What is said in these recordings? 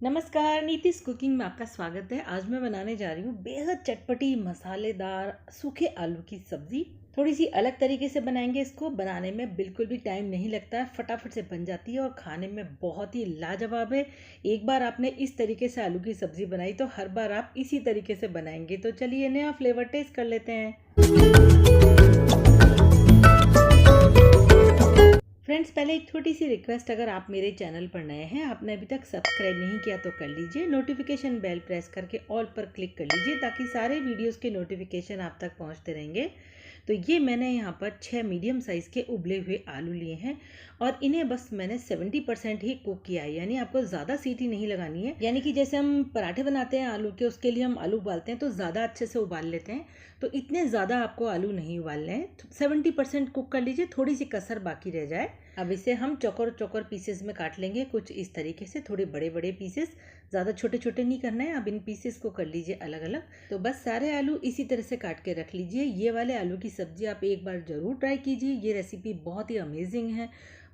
नमस्कार, नीतिश कुकिंग में आपका स्वागत है। आज मैं बनाने जा रही हूँ बेहद चटपटी मसालेदार सूखे आलू की सब्जी। थोड़ी सी अलग तरीके से बनाएंगे इसको। बनाने में बिल्कुल भी टाइम नहीं लगता है, फटाफट से बन जाती है और खाने में बहुत ही लाजवाब है। एक बार आपने इस तरीके से आलू की सब्जी बनाई तो हर बार आप इसी तरीके से बनाएंगे। तो चलिए नया फ्लेवर टेस्ट कर लेते हैं। फ्रेंड्स, पहले एक छोटी सी रिक्वेस्ट, अगर आप मेरे चैनल पर नए हैं, आपने अभी तक सब्सक्राइब नहीं किया तो कर लीजिए। नोटिफिकेशन बेल प्रेस करके ऑल पर क्लिक कर लीजिए ताकि सारे वीडियोस के नोटिफिकेशन आप तक पहुंचते रहेंगे। तो ये मैंने यहाँ पर 6 मीडियम साइज़ के उबले हुए आलू लिए हैं और इन्हें बस मैंने 70% ही कुक किया है, यानी आपको ज़्यादा सीटी नहीं लगानी है। यानी कि जैसे हम पराठे बनाते हैं आलू के, उसके लिए हम आलू उबालते हैं तो ज़्यादा अच्छे से उबाल लेते हैं, तो इतने ज़्यादा आपको आलू नहीं उबालने हैं। 70% कुक कर लीजिए, थोड़ी सी कसर बाकी रह जाए। अब इसे हम चौकोर चौकोर पीसेस में काट लेंगे, कुछ इस तरीके से, थोड़े बड़े बड़े पीसेस, ज़्यादा छोटे छोटे नहीं करना है। अब इन पीसेस को कर लीजिए अलग अलग। तो बस सारे आलू इसी तरह से काट के रख लीजिए। ये वाले आलू की सब्ज़ी आप एक बार ज़रूर ट्राई कीजिए। ये रेसिपी बहुत ही अमेजिंग है।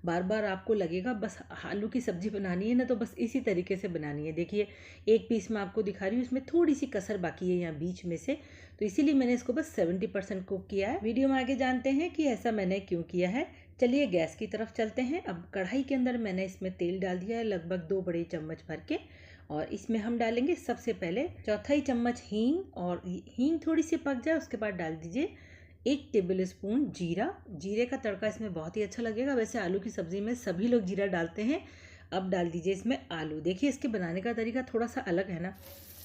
बार बार आपको लगेगा बस आलू की सब्ज़ी बनानी है ना, तो बस इसी तरीके से बनानी है। देखिए, एक पीस मैं आपको दिखा रही हूँ, इसमें थोड़ी सी कसर बाकी है यहाँ बीच में से, तो इसीलिए मैंने इसको बस 70% कुक किया है। वीडियो में आगे जानते हैं कि ऐसा मैंने क्यों किया है। चलिए गैस की तरफ चलते हैं। अब कढ़ाई के अंदर मैंने इसमें तेल डाल दिया है, लगभग 2 बड़े चम्मच भर के, और इसमें हम डालेंगे सबसे पहले 1/4 चम्मच हींग। और हींग थोड़ी सी पक जाए उसके बाद डाल दीजिए 1 टेबल स्पून जीरा। जीरे का तड़का इसमें बहुत ही अच्छा लगेगा। वैसे आलू की सब्ज़ी में सभी लोग जीरा डालते हैं। अब डाल दीजिए इसमें आलू। देखिए, इसके बनाने का तरीका थोड़ा सा अलग है ना,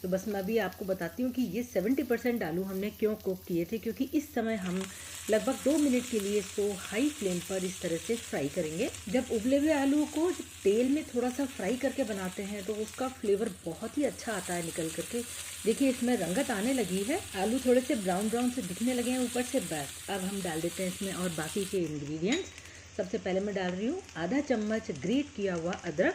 तो बस मैं अभी आपको बताती हूँ कि ये 70% आलू हमने क्यों कुक किए थे, क्योंकि इस समय हम लगभग 2 मिनट के लिए इसको हाई फ्लेम पर इस तरह से फ्राई करेंगे। जब उबले हुए आलू को तेल में थोड़ा सा फ्राई करके बनाते हैं तो उसका फ्लेवर बहुत ही अच्छा आता है निकल करके। देखिए, इसमें रंगत आने लगी है, आलू थोड़े से ब्राउन ब्राउन से दिखने लगे हैं ऊपर से। बस अब हम डाल देते हैं इसमें और बाकी के इंग्रेडिएंट्स। सबसे पहले मैं डाल रही हूँ आधा चम्मच ग्रेट किया हुआ अदरक,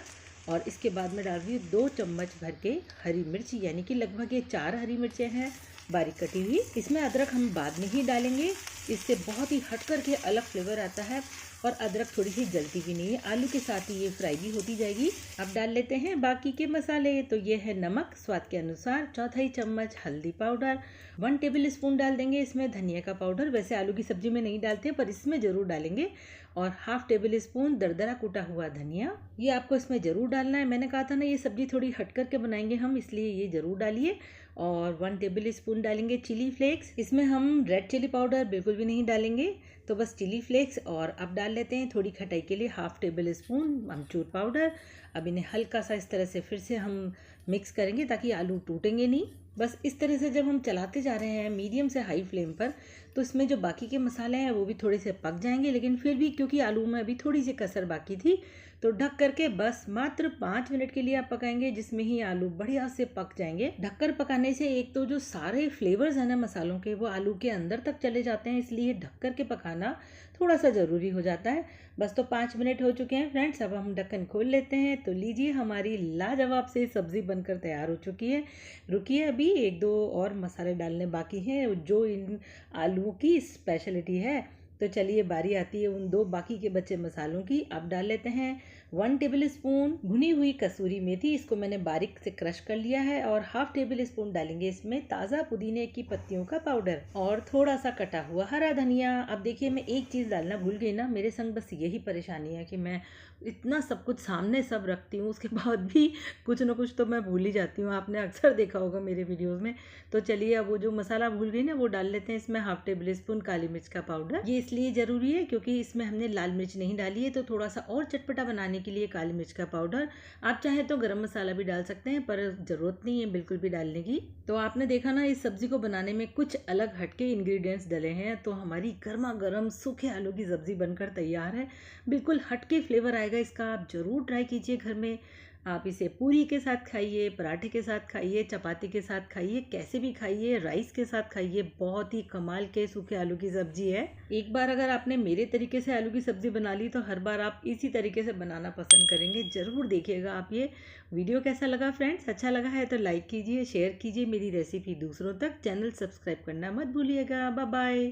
और इसके बाद मैं डाल रही हूँ 2 चम्मच भर के हरी मिर्च, यानी कि लगभग ये 4 हरी मिर्चें हैं बारीक कटी हुई। इसमें अदरक हम बाद में ही डालेंगे, इससे बहुत ही हट कर के अलग फ्लेवर आता है और अदरक थोड़ी सी जलती भी नहीं है। आलू के साथ ही ये फ्राई भी होती जाएगी। अब डाल लेते हैं बाकी के मसाले। तो ये है नमक स्वाद के अनुसार, 1/4 चम्मच हल्दी पाउडर, 1 टेबल स्पून डाल देंगे इसमें धनिया का पाउडर। वैसे आलू की सब्जी में नहीं डालते पर इसमें ज़रूर डालेंगे। और 1/2 टेबल स्पून दरदरा कूटा हुआ धनिया, ये आपको इसमें ज़रूर डालना है। मैंने कहा था ना, ये सब्जी थोड़ी हट कर के बनाएंगे हम, इसलिए ये ज़रूर डालिए। और 1 टेबल स्पून डालेंगे चिली फ्लेक्स। इसमें हम रेड चिली पाउडर बिल्कुल भी नहीं डालेंगे, तो बस चिली फ्लेक्स। और अब डाल लेते हैं थोड़ी खटाई के लिए 1/2 टेबल स्पून अमचूर पाउडर। अब इन्हें हल्का सा इस तरह से फिर से हम मिक्स करेंगे ताकि आलू टूटेंगे नहीं। बस इस तरह से जब हम चलाते जा रहे हैं मीडियम से हाई फ्लेम पर, तो इसमें जो बाकी के मसाले हैं वो भी थोड़े से पक जाएंगे। लेकिन फिर भी क्योंकि आलू में अभी थोड़ी सी कसर बाकी थी, तो ढक करके बस मात्र 5 मिनट के लिए आप पकाएंगे, जिसमें ही आलू बढ़िया से पक जाएंगे। ढककर पकाने से एक तो जो सारे फ्लेवर्स हैं ना मसालों के, वो आलू के अंदर तक चले जाते हैं, इसलिए ढक करके पकाना थोड़ा सा ज़रूरी हो जाता है। बस तो 5 मिनट हो चुके हैं फ्रेंड्स। अब हम ढक्कन खोल लेते हैं। तो लीजिए, हमारी लाजवाब से सब्ज़ी बनकर तैयार हो चुकी है। रुकिए, अभी 1-2 और मसाले डालने बाकी हैं जो इन आलूओं की स्पेशलिटी है। तो चलिए, बारी आती है उन 2 बाकी के बचे मसालों की। अब डाल लेते हैं 1 टेबल स्पून भुनी हुई कसूरी मेथी, इसको मैंने बारीक से क्रश कर लिया है। और 1/2 टेबल स्पून डालेंगे इसमें ताज़ा पुदीने की पत्तियों का पाउडर और थोड़ा सा कटा हुआ हरा धनिया। अब देखिए, मैं एक चीज़ डालना भूल गई ना, मेरे संग बस यही परेशानी है कि मैं इतना सब कुछ सामने सब रखती हूँ, उसके बाद भी कुछ ना कुछ तो मैं भूल ही जाती हूँ। आपने अक्सर देखा होगा मेरे वीडियोज़ में। तो चलिए, अब वो जो मसाला भूल गई ना, वो डाल लेते हैं इसमें 1/2 टेबल स्पून काली मिर्च का पाउडर। ये इसलिए ज़रूरी है क्योंकि इसमें हमने लाल मिर्च नहीं डाली है, तो थोड़ा सा और चटपटा बनाने के लिए काली मिर्च का पाउडर। आप चाहें तो गरम मसाला भी डाल सकते हैं, पर ज़रूरत नहीं है बिल्कुल भी डालने की। तो आपने देखा ना, इस सब्ज़ी को बनाने में कुछ अलग हटके इंग्रेडिएंट्स डले हैं, तो हमारी गर्मा गर्म सूखे आलू की सब्ज़ी बनकर तैयार है। बिल्कुल हटके फ्लेवर आएगा इसका। आप ज़रूर ट्राई कीजिए घर में। आप इसे पूरी के साथ खाइए, पराठे के साथ खाइए, चपाती के साथ खाइए, कैसे भी खाइए, राइस के साथ खाइए। बहुत ही कमाल के सूखे आलू की सब्जी है। एक बार अगर आपने मेरे तरीके से आलू की सब्जी बना ली, तो हर बार आप इसी तरीके से बनाना पसंद करेंगे। ज़रूर देखिएगा आप ये वीडियो। कैसा लगा फ्रेंड्स? अच्छा लगा है तो लाइक कीजिए, शेयर कीजिए मेरी रेसिपी दूसरों तक। चैनल सब्सक्राइब करना मत भूलिएगा। Bye bye.